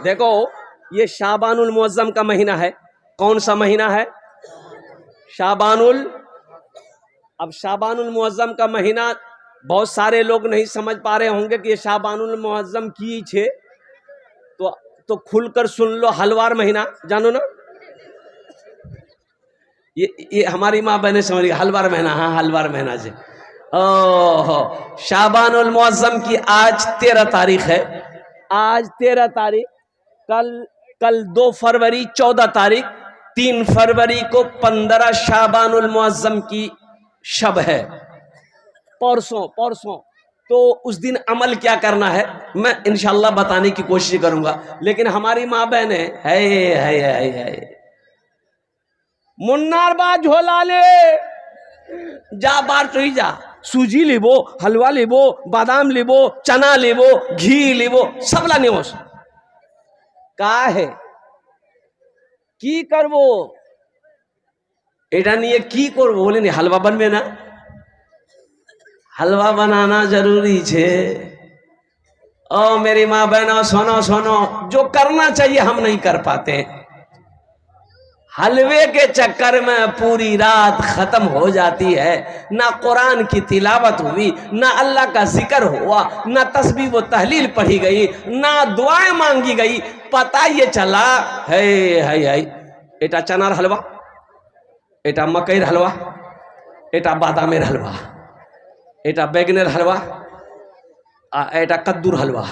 देखो ये शाबानुल मुअज्जम का महीना है। कौन सा महीना है? शाबानुल। अब शाबानुल मुअज्जम का महीना बहुत सारे लोग नहीं समझ पा रहे होंगे कि ये शाबानुल मुअज्जम की छे, तो खुलकर सुन लो। हलवार महीना जानो ना? ये हमारी माँ बहने समझ गई। हलवार महीना, हाँ हलवार महीना से। ओहो, शाबानुल मुअज्जम की आज 13 तारीख है। आज 13 तारीख, कल 2 फरवरी, 14 तारीख, 3 फरवरी को 15 शाबानुल मुअज्जम की शब है। परसों तो उस दिन अमल क्या करना है मैं इंशाल्लाह बताने की कोशिश करूंगा। लेकिन हमारी माँ बहने है मुन्नार बा झोला ले जा, बार तो ही जा, सूजी लेबो, हलवा लेबो, बादाम लेबो, चना लेबो, घी लेबो, सब लाने होस का है की करबो एटा निये की करबो बोले नहीं हलवा बनबे ना। हलवा बनाना जरूरी छे। ओ मेरी माँ बहनों सुनो, जो करना चाहिए हम नहीं कर पाते। हलवे के चक्कर में पूरी रात खत्म हो जाती है। ना कुरान की तिलावत हुई, ना अल्लाह का जिक्र हुआ, ना तस्बीह व तहलील पढ़ी गई, ना दुआएं मांगी गई। पता ये चला है एटा चनार हलवा, एटा मकईर हलवा, एटा बादामेर हलवा, एटा बैगनेर हलवा, एटा कद्दूर हलवा।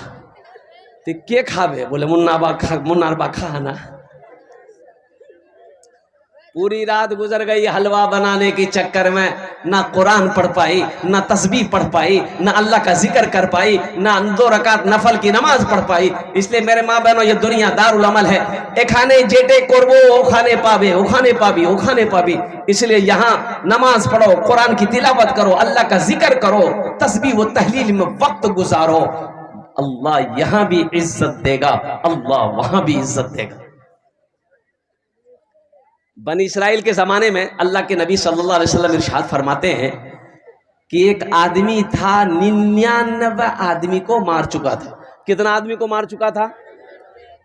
तो के खावे बोले मुन्नार बा खा ना। पूरी रात गुजर गई हलवा बनाने के चक्कर में। ना कुरान पढ़ पाई, ना तस्बीह पढ़ पाई, ना अल्लाह का जिक्र कर पाई, ना 2 रकात नफल की नमाज पढ़ पाई। इसलिए मेरे माँ बहनों ये दुनिया दारुल अमल है। एखाने जेटे करबो ओखाने पावे, ओखाने पाबी, ओखाने पाबी। इसलिए यहाँ नमाज पढ़ो, कुरान की तिलावत करो, अल्लाह का जिक्र करो, तस्बीह व तहलील में वक्त गुजारो। अल्लाह यहाँ भी इज्जत देगा, अल्लाह वहां भी इज्जत देगा। बनी इसराइल के ज़माने में अल्लाह के नबी सल्लल्लाहु अलैहि वसल्लम इरशाद फरमाते हैं कि एक आदमी था 99 आदमी को मार चुका था। कितना आदमी को मार चुका था?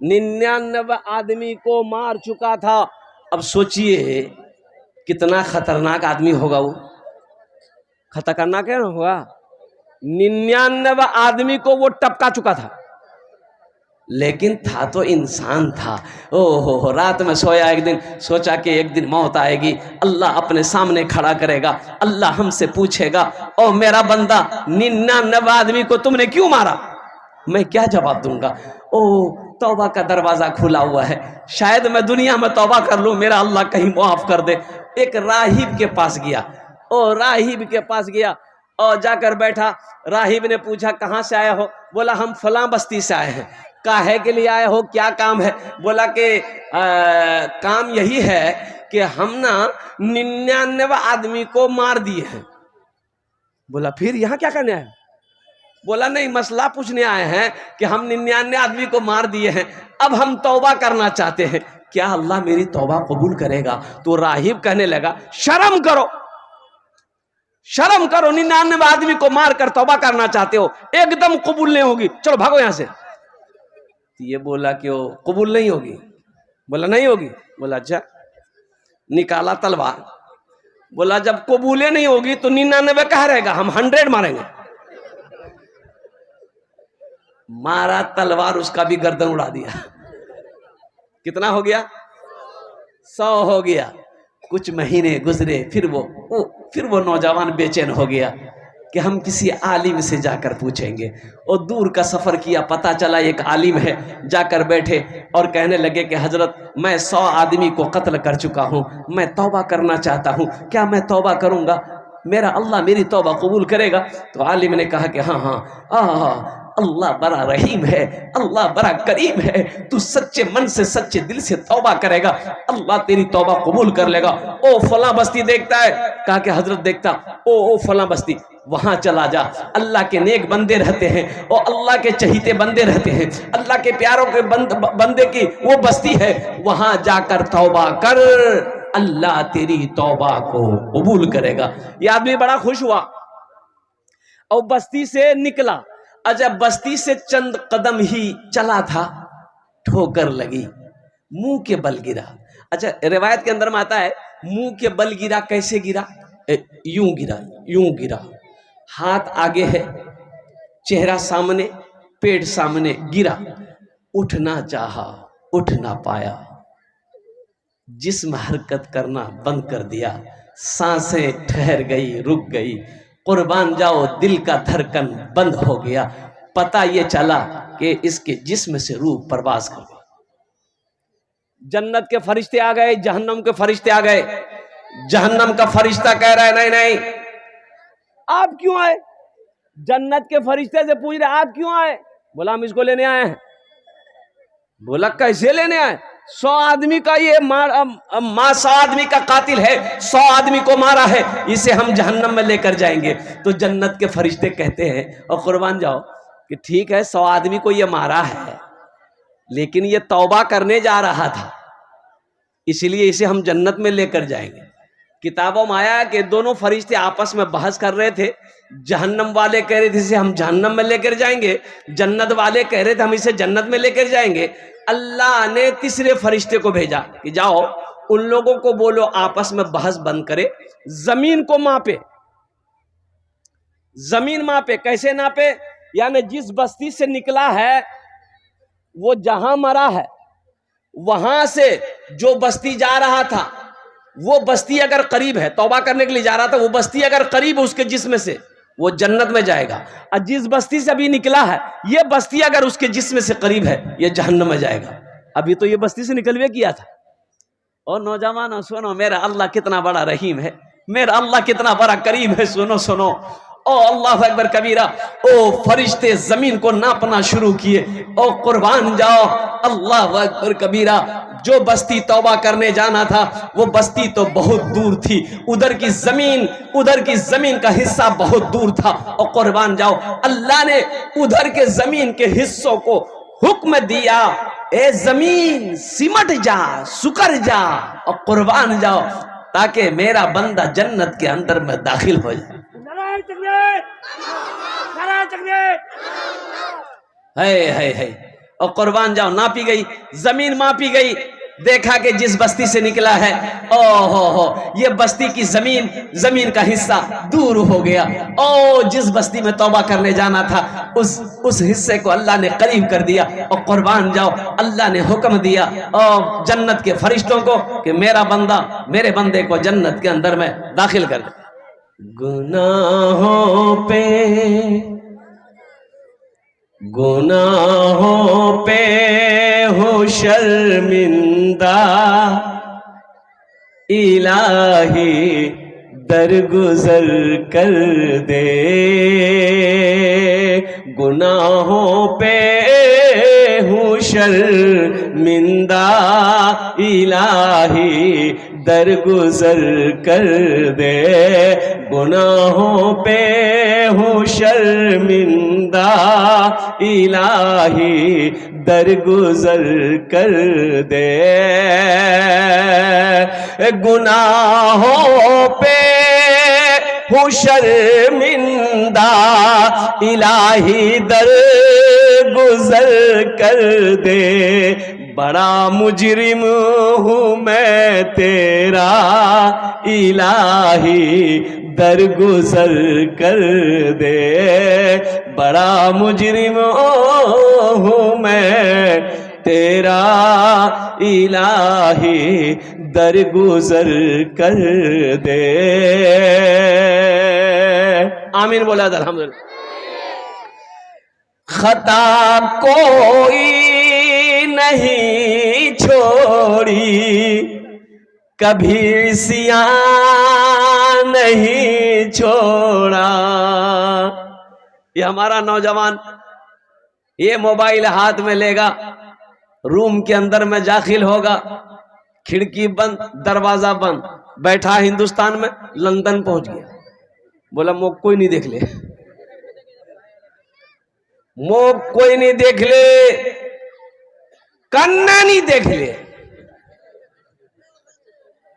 99 आदमी को मार चुका था। अब सोचिए कितना खतरनाक आदमी होगा वो। खतरनाक है ना होगा। 99 आदमी को वो टपका चुका था, लेकिन था तो इंसान था। ओहो, रात में सोया, एक दिन सोचा कि एक दिन मौत आएगी, अल्लाह अपने सामने खड़ा करेगा, अल्लाह हमसे पूछेगा ओ मेरा बंदा 99 आदमी को तुमने क्यों मारा? मैं क्या जवाब दूंगा? ओ तौबा का दरवाजा खुला हुआ है, शायद मैं दुनिया में तौबा कर लूं, मेरा अल्लाह कहीं माफ कर दे। एक राहिब के पास गया, राहिब के पास गया और जाकर बैठा। राहिब ने पूछा कहाँ से आया हो? बोला हम फलां बस्ती से आए हैं। काहे के लिए आए हो, क्या काम है? बोला कि काम यही है कि हम ना 99 आदमी को मार दिए हैं। बोला फिर यहाँ क्या करने आए? बोला नहीं, मसला पूछने आए हैं कि हम 99 आदमी को मार दिए हैं, अब हम तौबा करना चाहते हैं, क्या अल्लाह मेरी तौबा कबूल करेगा? तो राहिब कहने लगा शर्म करो, शर्म करो, 99 आदमी को मार कर तौबा करना चाहते हो, एकदम कबूल नहीं होगी, चलो भागो यहां से। तो ये बोला कि वो कबूल नहीं होगी। बोला नहीं होगी। बोला अच्छा, निकाला तलवार। बोला जब कबूले नहीं होगी तो 99 कहाँ रहेगा, हम 100 मारेंगे। मारा तलवार, उसका भी गर्दन उड़ा दिया। कितना हो गया? 100 हो गया। कुछ महीने गुजरे, फिर वो नौजवान बेचैन हो गया कि हम किसी आलिम से जाकर पूछेंगे। और दूर का सफ़र किया, पता चला एक आलिम है। जाकर बैठे और कहने लगे कि हजरत मैं 100 आदमी को कत्ल कर चुका हूँ, मैं तौबा करना चाहता हूँ, क्या मैं तौबा करूँगा मेरा अल्लाह मेरी तौबा कबूल करेगा? तो आलिम ने कहा कि हाँ, अल्लाह बड़ा रहीम है, अल्लाह बड़ा करीम है, तू सच्चे मन से सच्चे दिल से तौबा करेगा, अल्लाह तेरी तौबा कबूल कर लेगा। ओ फला बस्ती देखता है? कहा कि हजरत देखता। ओ फला बस्ती, वहां चला जा, अल्लाह के नेक बंदे रहते हैं और अल्लाह के चहीते बंदे रहते हैं, अल्लाह के प्यारों के बंदे की वो बस्ती है, वहां जाकर तौबा कर, अल्लाह तेरी तौबा को कबूल करेगा। ये आदमी बड़ा खुश हुआ और बस्ती से निकला। जब बस्ती से चंद कदम ही चला था ठोकर लगी, मुंह के बल गिरा। अच्छा, रिवायत के अंदर में आता है मुंह के बल गिरा। कैसे गिरा? यूं गिरा, यूं गिरा। हाथ आगे है, चेहरा सामने, पेट सामने, गिरा। उठना चाहा, उठ ना पाया। जिस्म हरकत करना बंद कर दिया, सांसें ठहर गई, रुक गई। कुर्बान जाओ, दिल का धड़कन बंद हो गया। पता ये चला कि इसके जिस्म से रूह परवाज कर गई। जन्नत के फरिश्ते आ गए, जहन्नम के फरिश्ते आ गए। जहन्नम का फरिश्ता कह रहा है, नहीं नहीं, आप क्यों आए? जन्नत के फरिश्ते से पूछ रहे, आप क्यों आए? बोला, हम इसको लेने आए हैं। बोला, कैसे लेने आए? 100 आदमी का ये 100 आदमी का कातिल है, 100 आदमी को मारा है, इसे हम जहन्नम में लेकर जाएंगे। तो जन्नत के फरिश्ते कहते हैं, और कुर्बान जाओ कि ठीक है, 100 आदमी को ये मारा है, लेकिन ये तौबा करने जा रहा था, इसलिए इसे हम जन्नत में लेकर जाएंगे। किताबों में आया कि दोनों फरिश्ते आपस में बहस कर रहे थे। जहन्नम वाले कह रहे थे इसे हम जहन्नम में लेकर जाएंगे, जन्नत वाले कह रहे थे हम इसे जन्नत में लेकर जाएंगे। अल्लाह ने तीसरे फरिश्ते को भेजा कि जाओ उन लोगों को बोलो आपस में बहस बंद करे, जमीन को मापे। जमीन मापे, कैसे नापे? यानी जिस बस्ती से निकला है वो जहां मरा है, वहां से जो बस्ती जा रहा था, वो बस्ती अगर करीब है, तौबा करने के लिए जा रहा था, वो बस्ती अगर करीब है उसके जिस्म से, वो जन्नत में जाएगा। और जिस बस्ती से अभी निकला है, ये बस्ती अगर उसके जिस्म से करीब है, ये जहन्नम में जाएगा। अभी तो ये बस्ती से निकलवे किया था। और नौजवानों सुनो, मेरा अल्लाह कितना बड़ा रहीम है, मेरा अल्लाह कितना बड़ा करीम है। सुनो सुनो, ओ अल्लाह अकबर कबीरा। ओ फरिश्ते जमीन को नापना शुरू किए। ओ कुर्बान जाओ, अल्लाह अकबर कबीरा। जो बस्ती तौबा करने जाना था, वो बस्ती तो बहुत दूर थी, उधर की जमीन का हिस्सा बहुत दूर था। और कुर्बान जाओ, अल्लाह ने उधर के जमीन के हिस्सों को हुक्म दिया, ए जमीन सिमट जा, सुकर जा, और कुर्बान जाओ, ताकि मेरा बंदा जन्नत के अंदर में दाखिल हो जाए। है और कुर्बान जाओ, नापी गई जमीन, मापी गई, देखा कि जिस बस्ती से निकला है, ओ ये बस्ती की जमीन का हिस्सा दूर हो गया। ओ जिस बस्ती में तौबा करने जाना था, उस हिस्से को अल्लाह ने करीब कर दिया। और कुर्बान जाओ, अल्लाह ने हुक्म दिया और जन्नत के फरिश्तों को कि मेरा बंदा, मेरे बंदे को जन्नत के अंदर में दाखिल कर दे। गुनाहों पे हो शर्मिंदा, इलाही दरगुजर कर दे। गुनाहों पे हूँ शर्मिंदा, इलाही दरगुजर कर दे। गुनाहों पे हूँ शर्मिंदा, इलाही दरगुजर कर दे। गुनाहों पे हूँ शर्मिंदा, इलाही दरगुजर कर दे। बड़ा मुजरिम हूँ मैं तेरा, इलाही दरगुजर कर दे। बड़ा मुजरिम हूँ मैं तेरा, इलाही दरगुजर कर दे। आमीन बोला अल्हम्दुलिल्लाह। खता कोई नहीं छोड़ी, कभी सियां नहीं छोड़ा। ये हमारा नौजवान ये मोबाइल हाथ में लेगा, रूम के अंदर में दाखिल होगा, खिड़की बंद, दरवाजा बंद, बैठा हिंदुस्तान में, लंदन पहुंच गया। बोला मोक कोई नहीं देख ले, मोक कोई नहीं देख ले, कन्ना नहीं देख ले।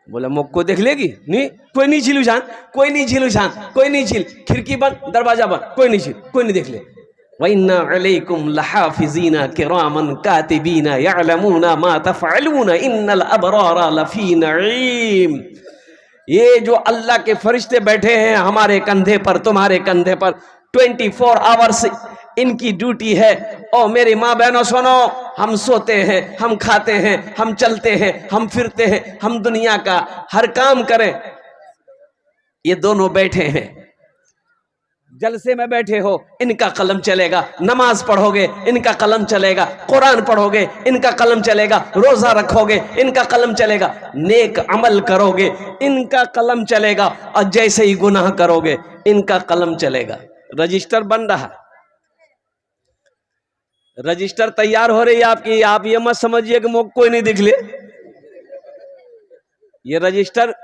बोला मोक को देख लेगी नहीं, कोई नहीं झिलू जान, कोई नहीं झिलू जान, कोई नहीं झिल, खिड़की बंद, दरवाजा बंद, कोई नहीं झिल, कोई नहीं देख ले। वइन्ना अलैकुम लहाफिज़ीना किरामन कातिबीना यअलमूना मा तफ़अलूना इन्नल अबरारा लफ़ी नईम। ये जो अल्लाह के फरिश्ते बैठे हैं हमारे कंधे पर, तुम्हारे कंधे पर, 24 आवर्स इनकी ड्यूटी है। और मेरी माँ बहनों सुनो, हम सोते हैं, हम खाते हैं, हम चलते हैं, हम फिरते हैं, हम दुनिया का हर काम करें, ये दोनों बैठे हैं। जलसे में बैठे हो, इनका कलम चलेगा। नमाज पढ़ोगे, इनका कलम चलेगा। कुरान पढ़ोगे, इनका कलम चलेगा। रोजा रखोगे, इनका कलम चलेगा। नेक अमल करोगे, इनका कलम चलेगा। और जैसे ही गुनाह करोगे, इनका कलम चलेगा। रजिस्टर बन रहा, रजिस्टर तैयार हो रही है आपकी। आप ये मत समझिए कि मुझको कोई नहीं दिख ले, ये रजिस्टर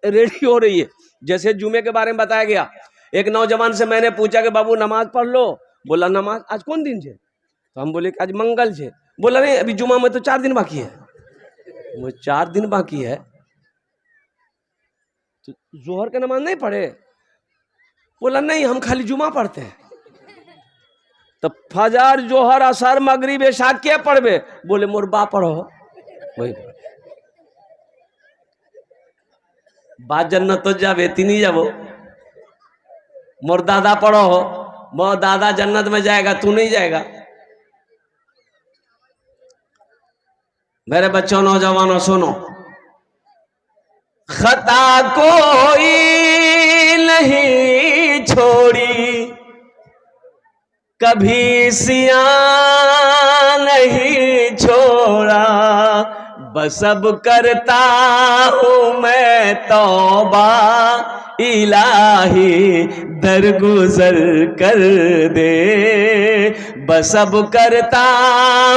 रेडी हो रही है। जैसे जुमे के बारे में बताया गया, एक नौजवान से मैंने पूछा कि बाबू नमाज पढ़ लो। बोला नमाज आज कौन दिन है? तो हम बोले कि आज मंगल है। बोला नहीं, अभी जुमा में तो 4 दिन बाकी है। वो 4 दिन बाकी है तो जोहर का नमाज नहीं पढ़े? बोला नहीं, हम खाली जुमा पढ़ते हैं। तो फजर जोहर असर मगरिब इशा क्या पढ़बे? बोले मोर बा पढ़ो, वही बात जन्नत तो जाबे तीन जाबो। मोर दादा पढ़ो हो, मोर दादा जन्नत में जाएगा, तू नहीं जाएगा। मेरे बच्चों, नौजवानों सुनो, खता कोई नहीं छोड़ी, कभी सिया नहीं छोड़ा, बस अब करता हूँ मैं तौबा, इलाही दरगुजर कर दे। बस अब करता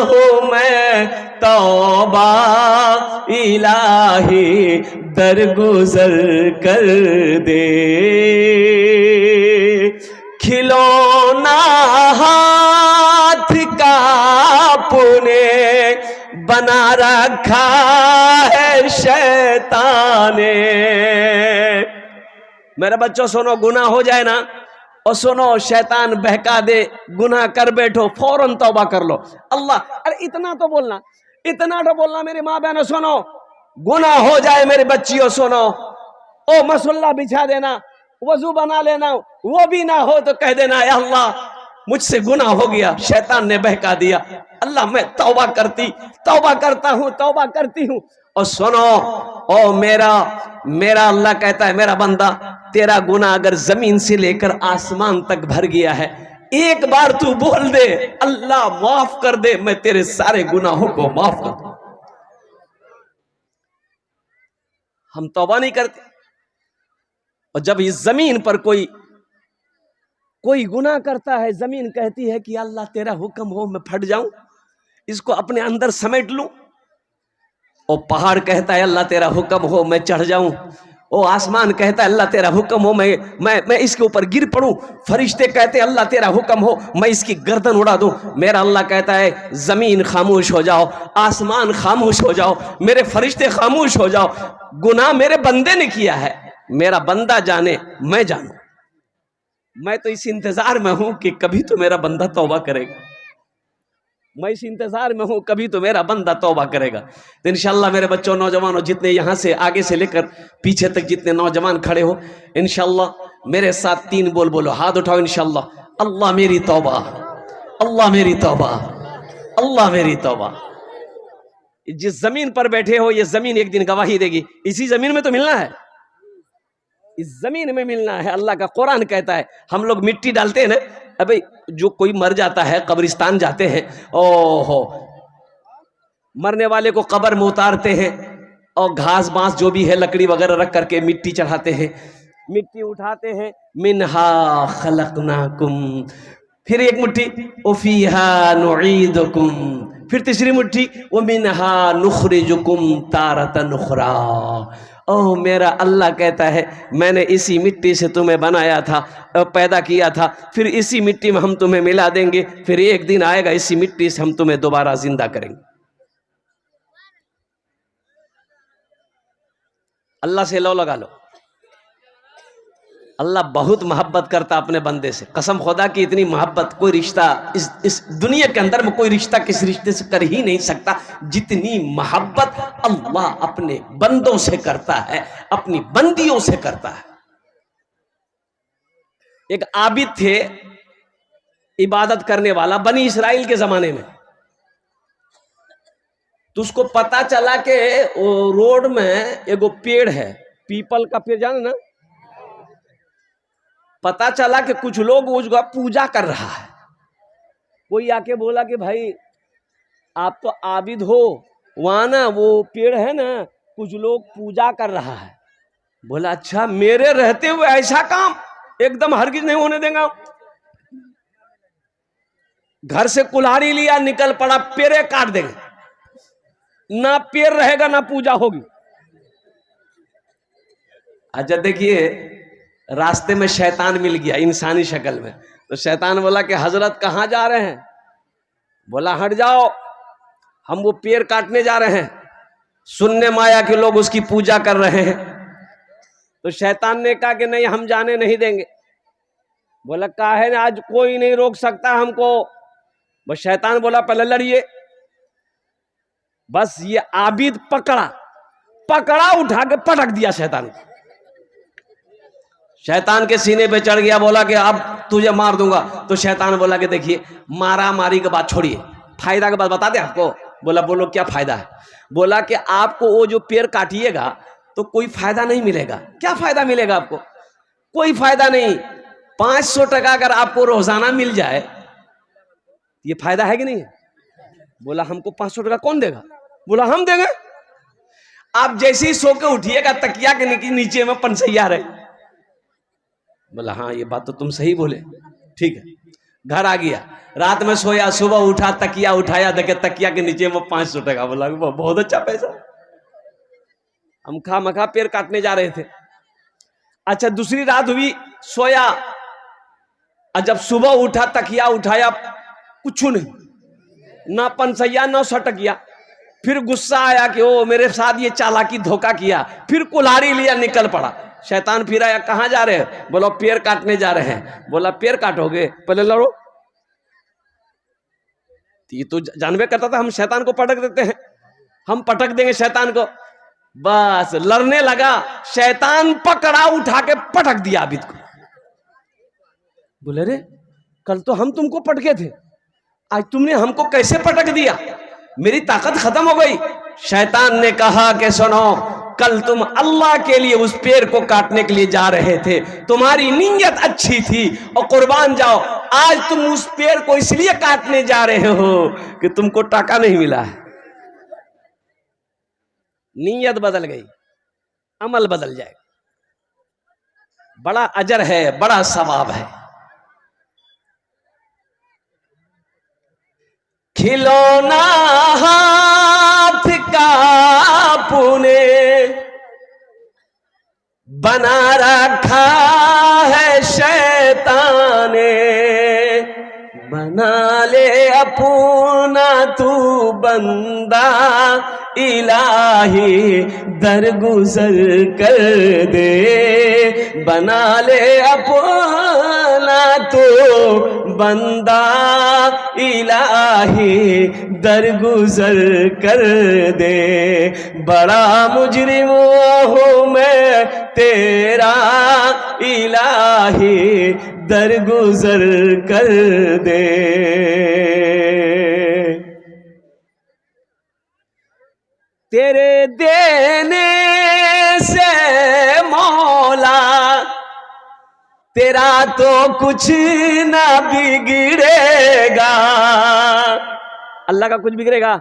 हूँ मैं तौबा, इलाही दरगुजर कर दे। खिलौना हाथ का पुने बना रखा है शैतान ने। मेरे बच्चों सुनो, गुनाह हो जाए ना, और सुनो शैतान बहका दे, गुनाह कर बैठो, फौरन तौबा कर लो। अल्लाह, अरे इतना तो बोलना, इतना तो बोलना। मेरी माँ बहनों सुनो, गुनाह हो जाए मेरी बच्चियों सुनो, ओ मसल्ला बिछा देना, वजू बना लेना, वो भी ना हो तो कह देना या अल्लाह मुझसे गुनाह हो गया, शैतान ने बहका दिया, अल्लाह मैं तौबा करता हूँ, तौबा करती हूँ। और सुनो, ओ मेरा अल्लाह कहता है, मेरा बंदा, तेरा गुनाह अगर जमीन से लेकर आसमान तक भर गया है, एक बार तू बोल दे अल्लाह माफ कर दे, मैं तेरे सारे गुनाहों को माफ कर दूं। हम तौबा नहीं करते। और जब इस जमीन पर कोई गुनाह करता है, जमीन कहती है कि अल्लाह तेरा हुक्म हो मैं फट जाऊं, इसको अपने अंदर समेट लूं। और पहाड़ कहता है अल्लाह तेरा हुक्म हो मैं चढ़ जाऊं। ओ आसमान कहता है अल्लाह तेरा हुक्म हो मैं इसके ऊपर गिर पड़ूं। फरिश्ते कहते हैं अल्लाह तेरा हुक्म हो मैं इसकी गर्दन उड़ा दूं। मेरा अल्लाह कहता है जमीन खामोश हो जाओ, आसमान खामोश हो जाओ, मेरे फरिश्ते खामोश हो जाओ। गुनाह मेरे बंदे ने किया है, मेरा बंदा जाने मैं जानूं। मैं तो इस इंतजार में हूं कि कभी तो मेरा बंदा तौबा करेगा। मैं इस इंतजार में हूं कभी तो मेरा बंदा तौबा करेगा। तो इंशाल्लाह मेरे बच्चों, नौजवानों, जितने यहां से आगे से लेकर पीछे तक जितने नौजवान खड़े हो, इंशाल्लाह मेरे साथ 3 बोल बोलो, हाथ उठाओ इंशाल्लाह। अल्लाह मेरी तौबा, अल्लाह मेरी तौबा, अल्लाह मेरी तौबा। जिस जमीन पर बैठे हो, ये जमीन एक दिन गवाही देगी। इसी जमीन में तो मिलना है, इस जमीन में मिलना है। अल्लाह का कुरान कहता है, हम लोग मिट्टी डालते हैं ना, अबे जो कोई मर जाता है, कब्रिस्तान जाते हैं, ओहो, मरने वाले को कब्र में उतारते हैं और घास बांस जो भी है लकड़ी वगैरह रख करके मिट्टी चढ़ाते हैं, मिट्टी उठाते हैं। मिनहा खलकनाकुम, फिर एक मुट्ठी उफीहा नुईदुकुम, फिर तीसरी मुट्ठी व मिनहा नुखरिजुकुम तारतन उखरा। ओह मेरा अल्लाह कहता है मैंने इसी मिट्टी से तुम्हें बनाया था, पैदा किया था, फिर इसी मिट्टी में हम तुम्हें मिला देंगे, फिर एक दिन आएगा इसी मिट्टी से हम तुम्हें दोबारा जिंदा करेंगे। अल्लाह से लो लगा लो। अल्लाह बहुत मोहब्बत करता अपने बंदे से, कसम खुदा की इतनी मोहब्बत कोई रिश्ता इस दुनिया के अंदर में कोई रिश्ता किस रिश्ते से कर ही नहीं सकता जितनी मोहब्बत अल्लाह अपने बंदों से करता है, अपनी बंदियों से करता है। एक आबिद थे, इबादत करने वाला, बनी इसराइल के जमाने में। तो उसको पता चला कि रोड में एगो पेड़ है, पीपल का पेड़, जाने ना, पता चला कि कुछ लोग उसका पूजा कर रहा है। कोई आके बोला कि भाई आप तो आबिद हो, वहां ना वो पेड़ है ना, कुछ लोग पूजा कर रहा है। बोला अच्छा, मेरे रहते हुए ऐसा काम एकदम हरगिज नहीं होने देगा। घर से कुल्हाड़ी लिया, निकल पड़ा, पेड़े काट देंगे, ना पेड़ रहेगा ना पूजा होगी। अच्छा देखिए, रास्ते में शैतान मिल गया इंसानी शक्ल में। तो शैतान बोला कि हजरत कहाँ जा रहे हैं? बोला हट जाओ, हम वो पेड़ काटने जा रहे हैं, सुनने माया के लोग उसकी पूजा कर रहे हैं। तो शैतान ने कहा कि नहीं, हम जाने नहीं देंगे। बोला काहे ने, आज कोई नहीं रोक सकता हमको। बस शैतान बोला पहले लड़िए। बस ये आबिद पकड़ा उठा के पटक दिया शैतान को। शैतान के सीने पे चढ़ गया, बोला कि अब तुझे मार दूंगा। तो शैतान बोला कि देखिए, मारा मारी के बात छोड़िए, फायदा के बात बता दे आपको। बोला बोलो क्या फायदा है? बोला कि आपको वो जो पेड़ काटिएगा तो कोई फायदा नहीं मिलेगा। क्या फायदा मिलेगा आपको? कोई फायदा नहीं। 500 टका अगर आपको रोजाना मिल जाए, ये फायदा है कि नहीं? बोला हमको 500 टका कौन देगा? बोला हम देंगे। आप जैसे ही सो के उठिएगा, तकिया के नीचे में पंसैया रहे। बोला हाँ, ये बात तो तुम सही बोले, ठीक है। घर आ गया, रात में सोया, सुबह उठा, तकिया उठाया, देखे तकिया के नीचे में 500 टका। बोला बहुत अच्छा पैसा, हम खा मखा पेड़ काटने जा रहे थे। अच्छा दूसरी रात हुई, सोया, और जब सुबह उठा, तकिया उठाया, कुछ नहीं, ना पंसैया ना सटकिया। फिर गुस्सा आया कि ओ मेरे साथ ये चालाकी धोखा किया। फिर कुल्हाड़ी लिया, निकल पड़ा। शैतान फिर आया, कहां जा रहे हैं? बोला पेड़ काटने जा रहे हैं। बोला पेड़ काटोगे, पहले लड़ो। ये तो जानबे करता था हम शैतान को पटक देते हैं, हम पटक देंगे शैतान को। बस लड़ने लगा, शैतान पकड़ा उठा के पटक दिया आबिद को। बोले रे, कल तो हम तुमको पटके थे, आज तुमने हमको कैसे पटक दिया? मेरी ताकत खत्म हो गई। शैतान ने कहा कि सुनो, कल तुम अल्लाह के लिए उस पेड़ को काटने के लिए जा रहे थे, तुम्हारी नीयत अच्छी थी और कुर्बान जाओ। आज तुम उस पेड़ को इसलिए काटने जा रहे हो कि तुमको टाका नहीं मिला है। नीयत बदल गई, अमल बदल जाएगा। बड़ा अजर है, बड़ा सवाब है। खिलौना हाथ का पुने बना रखा है शैतान ने, बना ले अपना तू बंदा, इलाही दरगुजर कर दे। बना ले अपना तू बंदा, इलाही दरगुजर कर दे। बड़ा मुजरिम हूँ मैं तेरा, इलाही दरगुजर कर दे। तेरे देने से मौला, तेरा तो कुछ ना बिगड़ेगा। अल्लाह का कुछ बिगड़ेगा?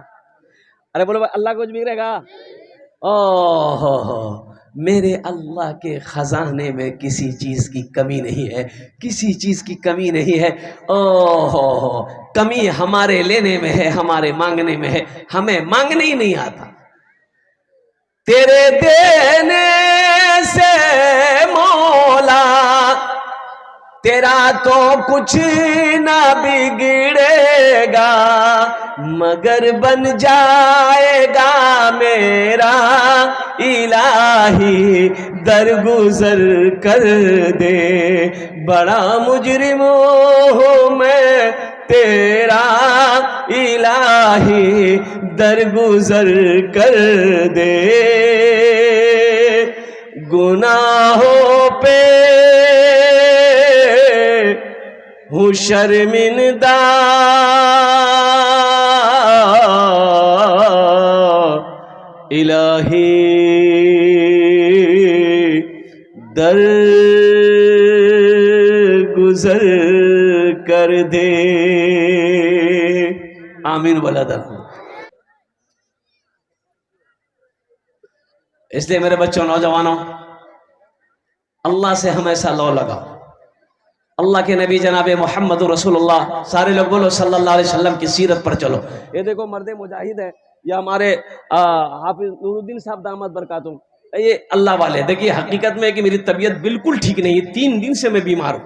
अरे बोलो अल्लाह का कुछ बिगड़ेगा? ओह, मेरे अल्लाह के खजाने में किसी चीज की कमी नहीं है, किसी चीज की कमी नहीं है। ओह, कमी हमारे लेने में है, हमारे मांगने में है, हमें मांगने ही नहीं आता। तेरे देने से मौला, तेरा तो कुछ ना बिगड़ेगा मगर बन जाएगा मेरा इलाही दरगुजर कर दे। बड़ा मुजरिम हूँ मैं तेरा इलाही दरगुजर कर दे। गुनाहों पे हूँ शर्मिंदा इलाही दर गुजर कर दे। आमीन बोला था। इसलिए मेरे बच्चों, नौजवानों, अल्लाह से हमेशा लो लगाओ। अल्लाह के नबी जनाब मोहम्मद रसूलुल्लाह, सारे लोग बोलो सल्लल्लाहु अलैहि वसल्लम की सीरत पर चलो। ये देखो मर्दे मुजाहिद है, या हमारे हाफिज नूरुद्दीन साहब दामद बरकातुम, ये अल्लाह वाले। देखिए हकीकत में कि मेरी तबीयत बिल्कुल ठीक नहीं है, 3 दिन से मैं बीमार हूं,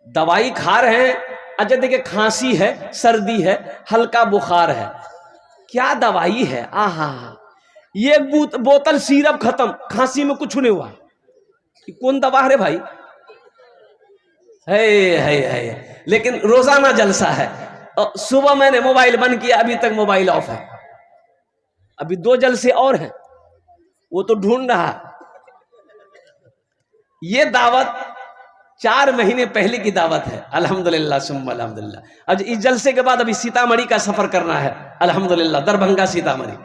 दवाई खा रहे हैं। अच्छा देखिए, खांसी है, सर्दी है, हल्का बुखार है, क्या दवाई है। आहा, ये बोतल सिरप खत्म, खांसी में कुछ नहीं हुआ। कौन दवा है भाई? है। लेकिन रोजाना जलसा है। सुबह मैंने मोबाइल बंद किया, अभी तक मोबाइल ऑफ है। अभी 2 जलसे और हैं, वो तो ढूंढ रहा। ये दावत 4 महीने पहले की दावत है। अल्हम्दुलिल्लाह सुम्मा अल्हम्दुलिल्लाह। अब इस जलसे के बाद अभी सीतामढ़ी का सफर करना है अल्हम्दुलिल्लाह, दरभंगा सीतामढ़ी।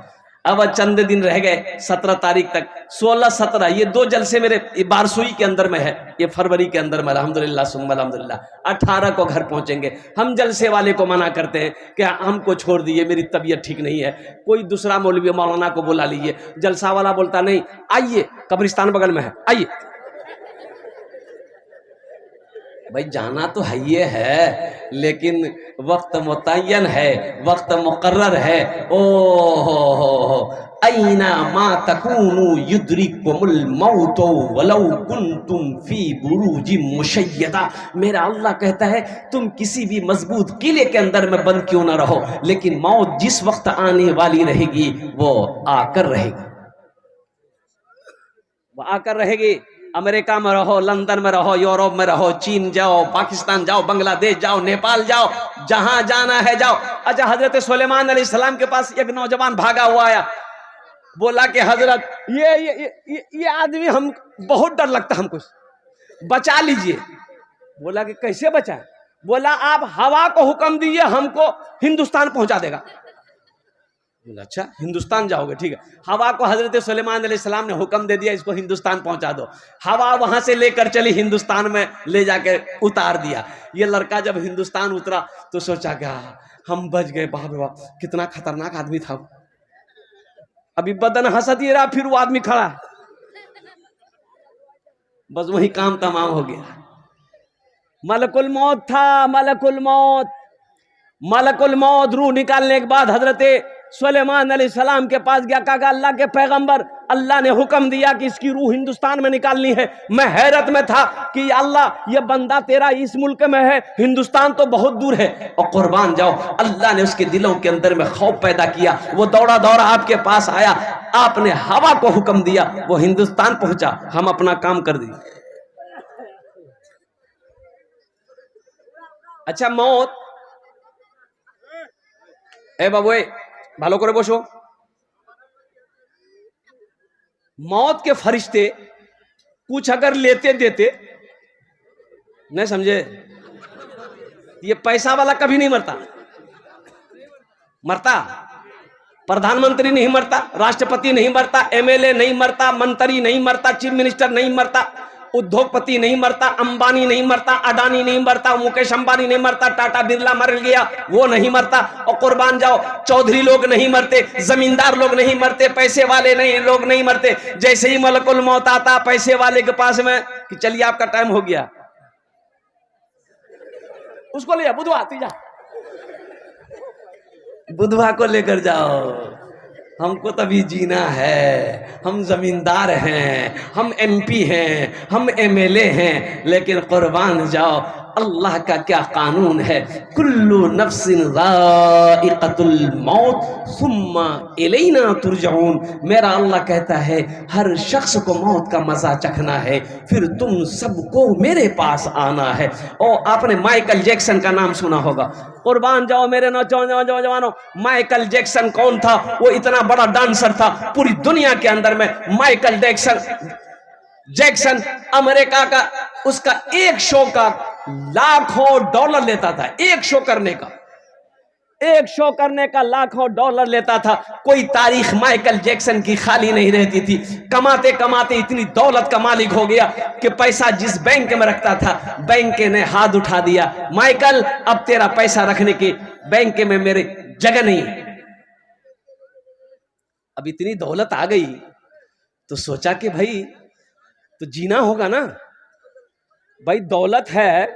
अब चंद दिन रह गए, 17 तारीख तक, 16, 17 ये 2 जलसे मेरे बारसुई के अंदर में है, ये फरवरी के अंदर में अल्हम्दुलिल्लाह सुम्मा अल्हम्दुलिल्लाह। 18 को घर पहुंचेंगे। हम जलसे वाले को मना करते हैं कि हमको छोड़ दिए, मेरी तबीयत ठीक नहीं है, कोई दूसरा मौलवी मौलाना को बुला लीजिए। जलसा वाला बोलता नहीं, आइए कब्रिस्तान बगल में है, आइए। भाई जाना तो है, ये है, लेकिन वक्त मुतय्यन है, वक्त मुकर्रर है। ओ हो ऐना मा तकूनु युद्रिकुमुल मौतो वलौ कुंतुम फी बुरूजिम मुशय्यदा। मेरा अल्लाह कहता है, तुम किसी भी मजबूत किले के अंदर में बंद क्यों ना रहो, लेकिन मौत जिस वक्त आने वाली रहेगी वो आकर रहेगी, वो आकर रहेगी। अमेरिका में रहो, लंदन में रहो, यूरोप में रहो, चीन जाओ, पाकिस्तान जाओ, बांग्लादेश जाओ, नेपाल जाओ, जहां जाना है जाओ। अच्छा, हजरत सुलेमान अलैहिस्सलाम के पास एक नौजवान भागा हुआ आया, बोला कि हजरत ये आदमी, हम बहुत डर लगता, हमको बचा लीजिए। बोला कि कैसे बचाए? बोला आप हवा को हुक्म दीजिए, हमको हिंदुस्तान पहुंचा देगा। अच्छा हिंदुस्तान जाओगे, ठीक है। हवा को हजरत सुलेमान अलैहिस्सलाम ने हुक्म दे दिया, इसको हिंदुस्तान पहुंचा दो। हवा वहां से लेकर चली, हिंदुस्तान में ले जाके उतार दिया। ये लड़का जब हिंदुस्तान उतरा तो सोचा क्या हम बच गए, बाप रे बाप कितना खतरनाक आदमी था। अभी बदन हंसत ही रहा, फिर वो आदमी खड़ा, बस वही काम तमाम हो गया। मलकुल मौत था, मलकुल मौत। मलकुल मौत रूह निकालने के बाद हजरत सुलेमान अलैहिस्सलाम के पास गया, कहा अल्लाह के पैगंबर, अल्लाह ने हुक्म दिया कि इसकी रूह हिंदुस्तान में निकालनी है। मैं हैरत में था कि अल्लाह ये बंदा तेरा इस मुल्क में है, हिंदुस्तान तो बहुत दूर है, और कुर्बान जाओ। अल्लाह ने उसके दिलों के अंदर में खौफ पैदा किया, वो दौड़ा दौड़ा आपके पास आया, आपने हवा को हुक्म दिया, वो हिंदुस्तान पहुंचा, हम अपना काम कर दिए। अच्छा मौत, ए बाबू ভালো করে বসো। मौत के फरिश्ते कुछ अगर लेते देते, नहीं समझे, ये पैसा वाला कभी नहीं मरता। मरता प्रधानमंत्री नहीं मरता, राष्ट्रपति नहीं मरता, एमएलए नहीं मरता, मंत्री नहीं मरता, चीफ मिनिस्टर नहीं मरता, उद्योगपति नहीं मरता, अंबानी नहीं मरता, अडानी नहीं मरता, मुकेश अंबानी नहीं मरता, टाटा बिरला मर गया वो नहीं मरता। और कुर्बान जाओ, चौधरी लोग नहीं मरते, जमींदार लोग नहीं मरते, पैसे वाले नहीं लोग नहीं मरते। जैसे ही मलकुल मौत आता पैसे वाले के पास में कि चलिए आपका टाइम हो गया, उसको ले जा, बुधवा तीजा बुधवा को लेकर जाओ। हमको तभी जीना है, हम जमींदार हैं, हम एमपी हैं, हम एमएलए हैं, लेकिन कुर्बान जाओ अल्लाह का क्या कानून है, कुल्लु नफ्सिन ज़ाइक़तुल मौत सुम्मा इलैना तुरजऊन। मेरा अल्लाह कहता है हर शख्स को मौत का मजा चखना है, फिर तुम सबको मेरे पास आना है। और आपने माइकल जैक्सन का नाम सुना होगा। कुर्बान जाओ मेरे नौजवानों, माइकल जैक्सन कौन था? वो इतना बड़ा डांसर था पूरी दुनिया के अंदर में। माइकल जैक्सन अमेरिका का, उसका एक शो का लाखों डॉलर लेता था। एक शो करने का लाखों डॉलर लेता था। कोई तारीख माइकल जैक्सन की खाली नहीं रहती थी। कमाते कमाते इतनी दौलत का मालिक हो गया कि पैसा जिस बैंक में रखता था, बैंक ने हाथ उठा दिया, माइकल अब तेरा पैसा रखने की बैंक में मेरे जगह नहीं। अब इतनी दौलत आ गई तो सोचा कि भाई तो जीना होगा ना भाई, दौलत है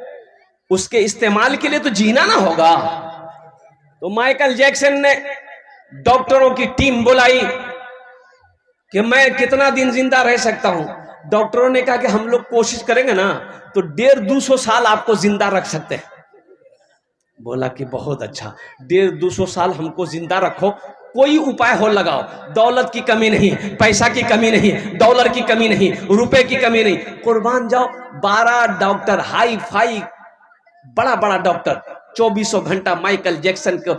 उसके इस्तेमाल के लिए तो जीना ना होगा। तो माइकल जैक्सन ने डॉक्टरों की टीम बुलाई कि मैं कितना दिन जिंदा रह सकता हूं। डॉक्टरों ने कहा कि हम लोग कोशिश करेंगे ना तो 150-200 साल आपको जिंदा रख सकते हैं। बोला कि बहुत अच्छा, 150-200 साल हमको जिंदा रखो, कोई उपाय हो लगाओ। दौलत की कमी नहीं, पैसा की कमी नहीं, डॉलर की कमी नहीं, रुपए की कमी नहीं। कुर्बान जाओ 12 डॉक्टर, हाई फाई बड़ा बड़ा डॉक्टर 2400 घंटा माइकल जैक्सन को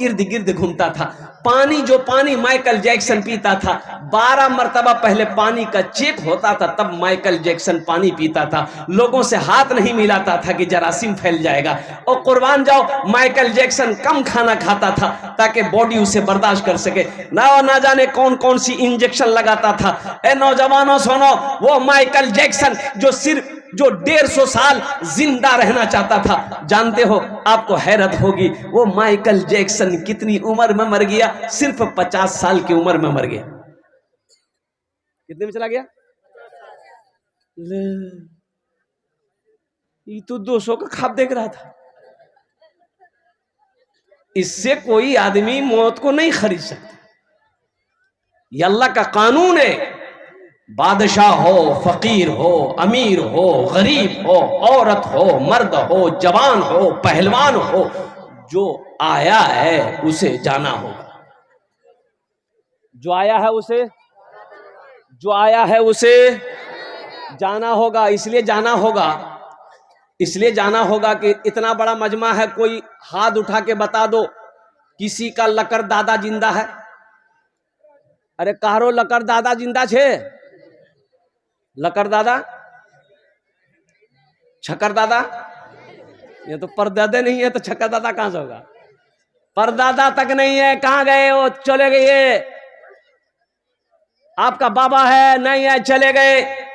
इर्द गिर्द घूमता था। पानी माइकल जैक्सन पीता था, 12 मरतबा पहले पानी का चेक होता था, तब माइकल जैक्सन पानी पीता था। लोगों से हाथ नहीं मिलाता था कि जरासीम फैल जाएगा। और कुर्बान जाओ माइकल जैक्सन कम खाना खाता था ताकि बॉडी उसे बर्दाश्त कर सके। ना जाने कौन कौन सी इंजेक्शन लगाता था। ए नौजवानों सुनो, वो माइकल जैक्सन जो 150 साल जिंदा रहना चाहता था, जानते हो आपको हैरत होगी वो माइकल जैक्सन कितनी उम्र में मर गया? सिर्फ 50 साल की उम्र में मर गया। कितने में चला गया? ये तो 200 का ख्वाब देख रहा था। इससे कोई आदमी मौत को नहीं खरीद सकता। ये अल्लाह का कानून है। बादशाह हो, फकीर हो, अमीर हो, गरीब हो, औरत हो, मर्द हो, जवान हो, पहलवान हो, जो आया है उसे जाना होगा। जो आया है उसे जाना होगा। इसलिए जाना होगा कि इतना बड़ा मजमा है, कोई हाथ उठा के बता दो किसी का लकर दादा जिंदा है। अरे कारो लकर दादा जिंदा छे? लकर दादा, छकर दादा, ये तो परदादे नहीं है तो छकर दादा कहां से होगा? परदादा तक नहीं है, कहां गए वो? चले गए। आपका बाबा है? नहीं है, चले गए।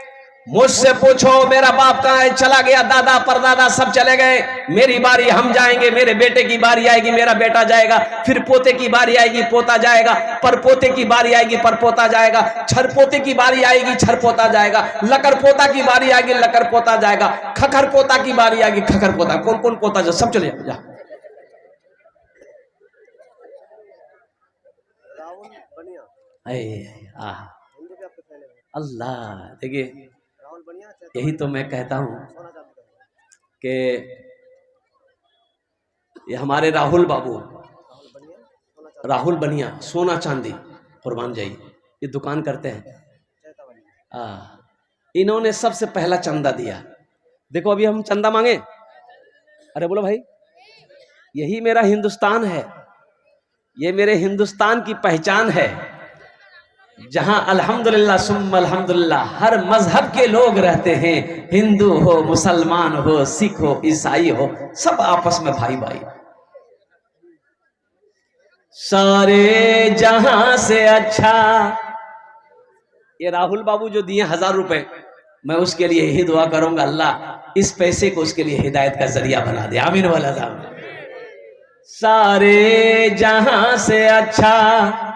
मुझसे पूछो मेरा बाप कहां है? चला गया। दादा परदादा सब चले गए। मेरी बारी, हम जाएंगे, मेरे बेटे की बारी आएगी, मेरा बेटा जाएगा, फिर पोते की बारी आएगी, पोता जाएगा, परपोते की बारी आएगी, परपोता जाएगा, छरपोते की बारी आएगी, छरपोता जाएगा, लकर पोता की बारी आएगी, लकर पोता जाएगा, खखर पोता की बारी आएगी, खखर पोता। कौन कौन पोता जा? सब चले जा। अल्लाह, देखिए यही तो मैं कहता हूं कि ये हमारे राहुल बनिया सोना चांदी, कुर्बान जाइए, ये दुकान करते हैं। इन्होंने सबसे पहला चंदा दिया। देखो अभी हम चंदा मांगे, अरे बोलो भाई, यही मेरा हिंदुस्तान है, ये मेरे हिंदुस्तान की पहचान है, जहां अल्हम्दुलिल्लाह सुम्मा अल्हम्दुलिल्लाह हर मजहब के लोग रहते हैं। हिंदू हो, मुसलमान हो, सिख हो, ईसाई हो, सब आपस में भाई भाई। सारे जहां से अच्छा, ये राहुल बाबू जो दिए 1000 रुपए, मैं उसके लिए यही दुआ करूंगा, अल्लाह इस पैसे को उसके लिए हिदायत का जरिया बना दे। आमीन वाला साहब। सारे जहां से अच्छा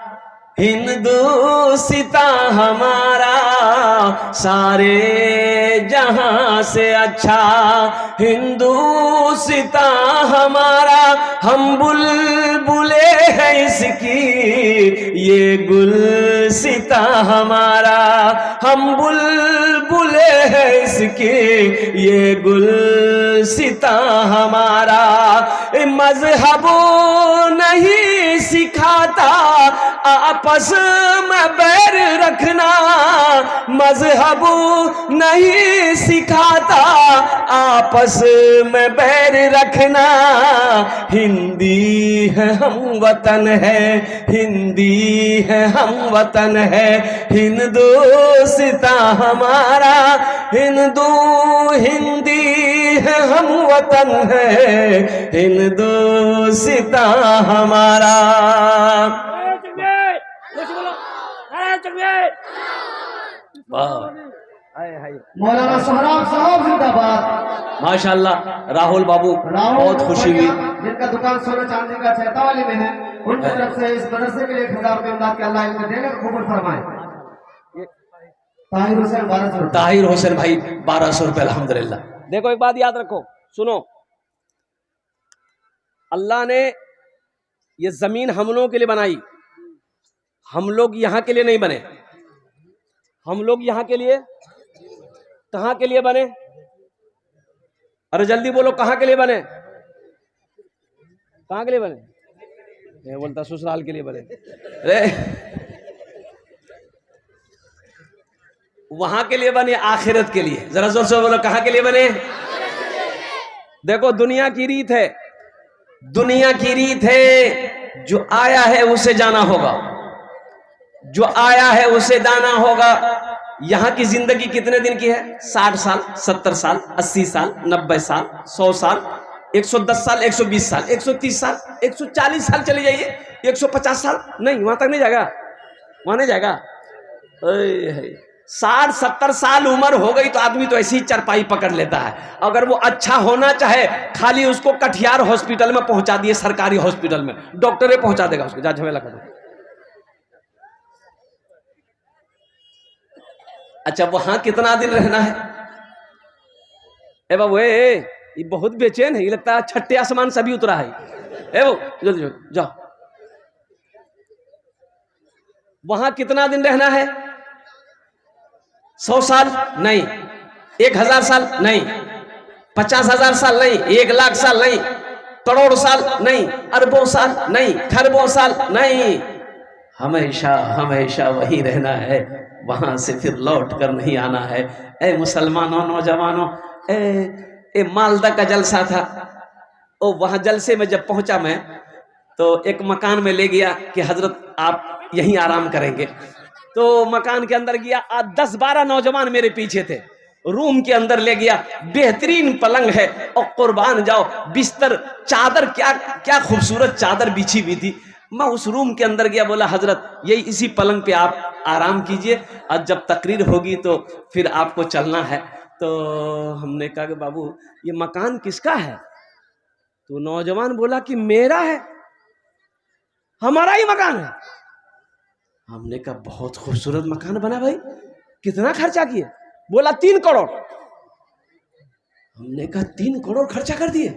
हिंदुस्ता हमारा, सारे जहां से अच्छा हिंदुस्ता हमारा, हम बुलबुले हैं इस इसकी ये गुलसिता हमारा, हम बुलबुले हैं इसकी ये गुलसिता हमारा। मजहब नहीं सिखाता आपस में बैर रखना, मजहब नहीं सिखाता आपस में बैर रखना। हिंदी है हम वतन है, हिंदी है हम वतन है, हिंदुस्तां हमारा, हिंदू हिंदी है हम वतन है, हिंदुस्तां हमारा। मौलाना सोहराब साहब जिंदाबाद। माशाल्लाह राहुल बाबू बहुत खुशी हुई। जिनका दुकान सोने चांदी का छहता वाली में है, उनकी तरफ से इस मदरसे के लिए 1000 रुपये इमदाद के अल्लाह इनको देने का कबूल फरमाए। ताहिर हुसैन 1200, ताहिर हुसैन भाई 1200 रुपये अल्हम्दुलिल्लाह। देखो एक बात याद रखो, सुनो, अल्लाह ने ये जमीन हम लोगों के लिए बनाई, हम लोग यहाँ के लिए नहीं बने। हम लोग यहाँ के लिए, कहाँ के लिए बने? अरे जल्दी बोलो, कहाँ के लिए बने? कहाँ के लिए बने? मैं बोलता ससुराल के लिए बने। अरे वहां के लिए बने, आखिरत के लिए। जरा जोर से बोलो, कहाँ के लिए बने? देखो दुनिया की रीत है, दुनिया की रीत है, जो आया है उसे जाना होगा, जो आया है उसे दाना होगा। यहां की जिंदगी कितने दिन की है? 60 साल, 70 साल, 80 साल, 90 साल, 100 साल, 110 साल, 120 साल, 130 साल, 140 साल चले जाइए, 150 साल नहीं, वहां तक नहीं जाएगा, वहां नहीं जाएगा। 60-70 साल उम्र हो गई तो आदमी तो ऐसी ही चरपाई पकड़ लेता है। अगर वो अच्छा होना चाहे, खाली उसको कटिहार हॉस्पिटल में पहुंचा दिए, सरकारी हॉस्पिटल में डॉक्टर पहुंचा देगा उसको, जा झमेला कर। अच्छा वहां कितना दिन रहना है? ए बाबू ये बहुत बेचैन है, ये लगता है छठे आसमान सभी उतरा है। ए बाबू जल्दी जाओ। वहां कितना दिन रहना है? 100 साल नहीं, 1000 साल नहीं, 50,000 साल नहीं, 1 लाख साल नहीं, करोड़ साल नहीं, अरबों साल नहीं, खरबों साल नहीं, हमेशा हमेशा वही रहना है, वहां से फिर लौट कर नहीं आना है। ए मुसलमानों, नौजवानों, ए मालदा का जलसा था, ओ वहां जलसे में जब पहुंचा मैं तो एक मकान में ले गया कि हजरत आप यहीं आराम करेंगे। तो मकान के अंदर गया, 10-12 नौजवान मेरे पीछे थे, रूम के अंदर ले गया, बेहतरीन पलंग है और कुर्बान जाओ बिस्तर, चादर, क्या क्या खूबसूरत चादर बिछी हुई थी। मैं उस रूम के अंदर गया, बोला हजरत यही इसी पलंग पे आप आराम कीजिए और जब तकरीर होगी तो फिर आपको चलना है। तो हमने कहा कि बाबू ये मकान किसका है? तो नौजवान बोला कि मेरा है, हमारा ही मकान है। हमने कहा बहुत खूबसूरत मकान बना भाई, कितना खर्चा किए? बोला 3 करोड़। हमने कहा 3 करोड़ खर्चा कर दिए?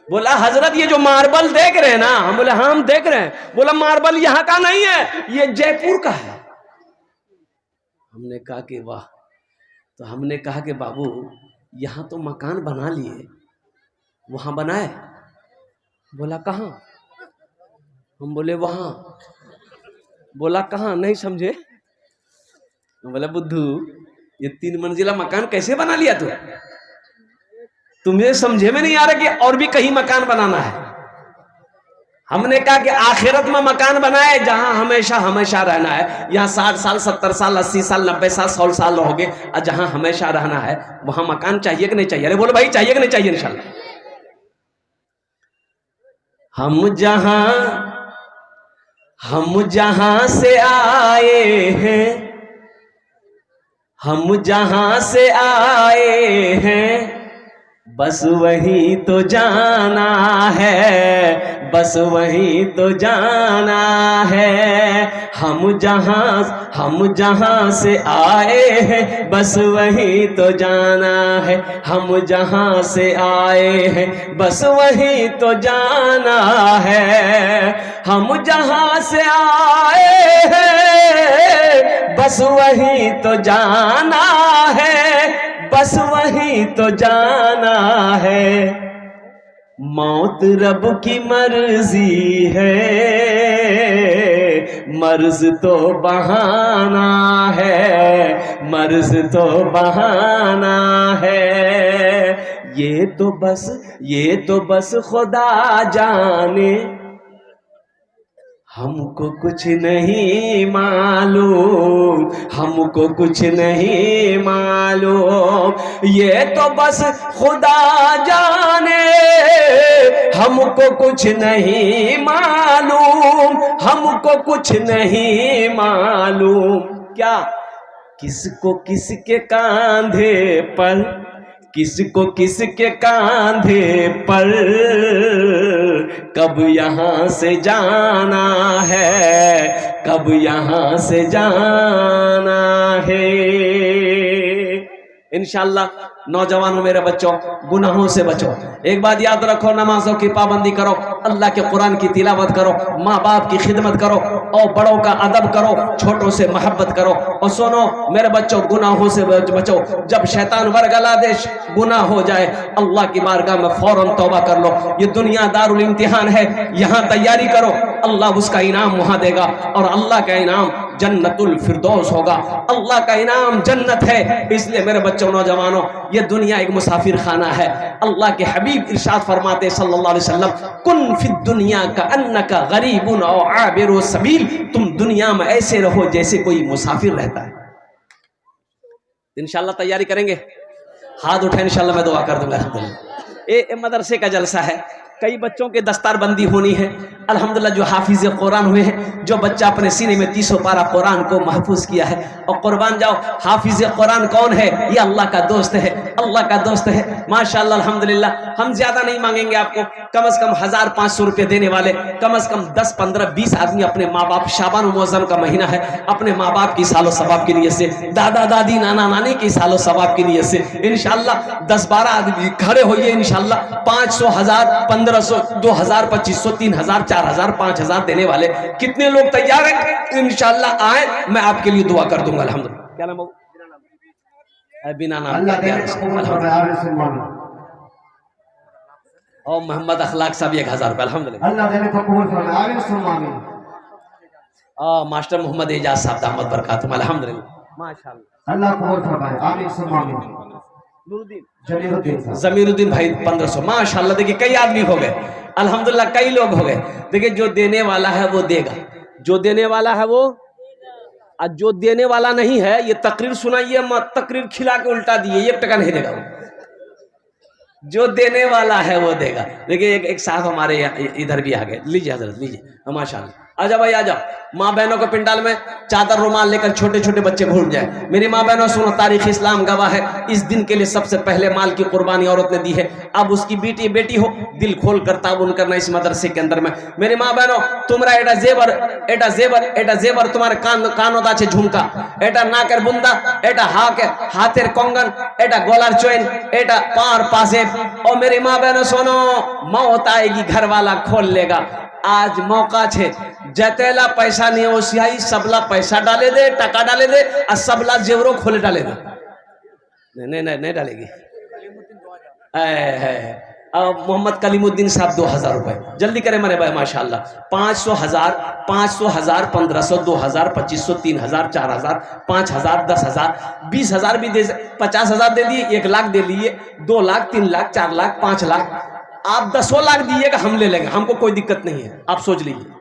बोला हजरत ये जो मार्बल देख रहे हैं ना, हम बोले हाँ हम देख रहे हैं। बोला मार्बल यहाँ का नहीं है, ये जयपुर का है। हमने कहा कि वाह। तो हमने कहा कि बाबू यहाँ तो मकान बना लिए, वहां बनाए? बोला कहाँ? हम बोले वहां। बोला कहाँ? नहीं समझे। बोला बुद्धू ये 3 मंजिला मकान कैसे बना लिया तू? तुम्हें समझे में नहीं आ रहा कि और भी कहीं मकान बनाना है। हमने कहा कि आखिरत में मकान बनाए जहां हमेशा हमेशा रहना है। यहाँ 60 साल, 70 साल, 80 साल, 90 साल, 100 साल रहोगे और जहां हमेशा रहना है वहां मकान चाहिए कि नहीं चाहिए? अरे बोलो भाई चाहिए कि नहीं चाहिए? इंशाल्लाह। हम जहां से आए हैं, हम जहां से आए हैं, बस वही तो जाना है, बस वही तो जाना है। हम जहां से आए हैं, बस वही तो जाना है। हम जहां से आए हैं, बस वही तो जाना है। हम जहां से आए हैं, बस वही तो जाना है, बस वही तो जाना है। मौत रब की मर्जी है, मर्ज तो बहाना है, मर्ज तो बहाना है। ये तो बस खुदा जाने, हमको कुछ नहीं मालूम, हमको कुछ नहीं मालूम। ये तो बस खुदा जाने, हमको कुछ नहीं मालूम, हमको कुछ नहीं मालूम। क्या किसको किसके कांधे पर, किसको किसके कांधे पर कब यहाँ से जाना है, कब यहाँ से जाना है। इंशाअल्लाह नौजवानों, मेरे बच्चों, गुनाहों से बचो। एक बात याद रखो, नमाजों की पाबंदी करो, अल्लाह के कुरान की तिलावत करो, माँ बाप की खिदमत करो और बड़ों का अदब करो, छोटों से मोहब्बत करो। और सुनो मेरे बच्चों, गुनाहों से बचो। जब शैतान वरगला दे, गुनाह हो जाए, अल्लाह की बारगाह में फौरन तौबा कर लो। ये दुनिया दारुल इम्तिहान है, यहाँ तैयारी करो, अल्लाह उसका इनाम वहां देगा और अल्लाह का इनाम जन्नतुल फिरदौस होगा। अल्लाह का इनाम जन्नत है। इसलिए मेरे बच्चों, नौजवानों, ये दुनिया एक मुसाफिर खाना है। अल्लाह के हबीब इरशाद फरमाते सल्लल्लाहु अलैहि वसल्लम, कुन फिद दुनिया का अन्नका गरीबुन औ आबिरु सबील, तुम दुनिया में ऐसे रहो जैसे कोई मुसाफिर रहता है। इंशाल्लाह तैयारी करेंगे, हाथ उठाए, इंशाल्लाह मैं दुआ कर दूंगा। अल्हम्दुलिल्लाह ये मदरसे का जलसा है, कई बच्चों के दस्तारबंदी होनी है। अल्हम्दुलिल्लाह जो हाफिज कुरान हुए हैं, जो बच्चा अपने सीने में 30 पारा कुरान को महफूज किया है, और कुर्बान जाओ, हाफिज कुरान कौन है? ये अल्लाह का दोस्त है, अल्लाह का दोस्त है माशाअल्लाह। अल्हम्दुलिल्लाह हम ज्यादा नहीं मांगेंगे आपको, कम से कम 1500 रुपये देने वाले कम से कम 10, 15, 20 आदमी अपने माँ बाप, शाबान मुअज़्ज़म का महीना है, अपने माँ बाप की सालो सवाब की नीयत से, दादा दादी नाना नानी की सालो सवाब की नीयत से इंशाअल्लाह 10-12 आदमी खड़े होइए। इंशाअल्लाह 500, 1000, 1500, 2000, 2500, 3000, 4000, 5000 देने वाले कितने लोग तैयार हैं? इंशाअल्लाह आए, मैं आपके लिए दुआ कर दूंगा। अल्हम्दुलिल्लाह। क्या नाम है? बिना नाम और मोहम्मद अखलाक साहब 1000 रुपये। अल्हम्दुलिल्लाह। मास्टर मोहम्मद एजाज साहब दामद बरकातुहू। अल्हम्दुलिल्लाह माशाअल्लाह। जमीरुद्दीन भाई 1500। माशाअल्लाह। देखिए कई आदमी हो गए, अल्हम्दुलिल्लाह कई लोग हो गए। देखिए जो देने वाला है वो देगा, जो देने वाला है वो, और जो देने वाला नहीं है, ये तकरीर सुनाइए मत, तकरीर खिला के उल्टा दिए, 1 टका नहीं देगा। जो देने वाला है वो देगा। देखिए एक साहब हमारे इधर भी आ गए, लीजिए हजरत लीजिए, माशाअल्लाह। आजा भाई आजा। माँ बहनों के पिंडाल में चादर रुमाल लेकर छोटे छोटे बच्चे घूम जाए। मेरी माँ बहनों सुनो, तारीख इस्लाम गवाह है, इस दिन के लिए सबसे पहले माल की कुर्बानी औरत ने दी है। अब उसकी बेटी हो, दिल खोल कर ताउन करना इस मदरसे के अंदर में। मेरी माँ बहनों, तुम्हारा एटा जेवर तुम्हारे कानों दाचे झुमका, एटा नाकेर बुंदा, एटा हाथेर कंगन, एटा गोलार चोइन, एटा पार पासे। और मेरी माँ बहनों सुनो, मौत आएगी घर वाला खोल लेगा। आज मौका छे, जतेला पैसा नहीं ओसियाई, सबला पैसा डाले दे, टका डाले दे, और सबला जेवरो खोले डाले दे। नहीं डालेगी। मोहम्मद कलीमुद्दीन साहब 2000 रुपए जल्दी करें मेरे भाई माशाअल्लाह। 500, 1000, 1500, 2000, 2500, 3000, 4000, 5000, 10000, 20000 भी दे, 50,000 दे दिए, 1 लाख दे लिए, 2 लाख, 3 लाख, 4 लाख, 5 लाख। आप 10 लाख दिएगा, हम ले लेंगे, हमको कोई दिक्कत नहीं है, आप सोच लीजिए।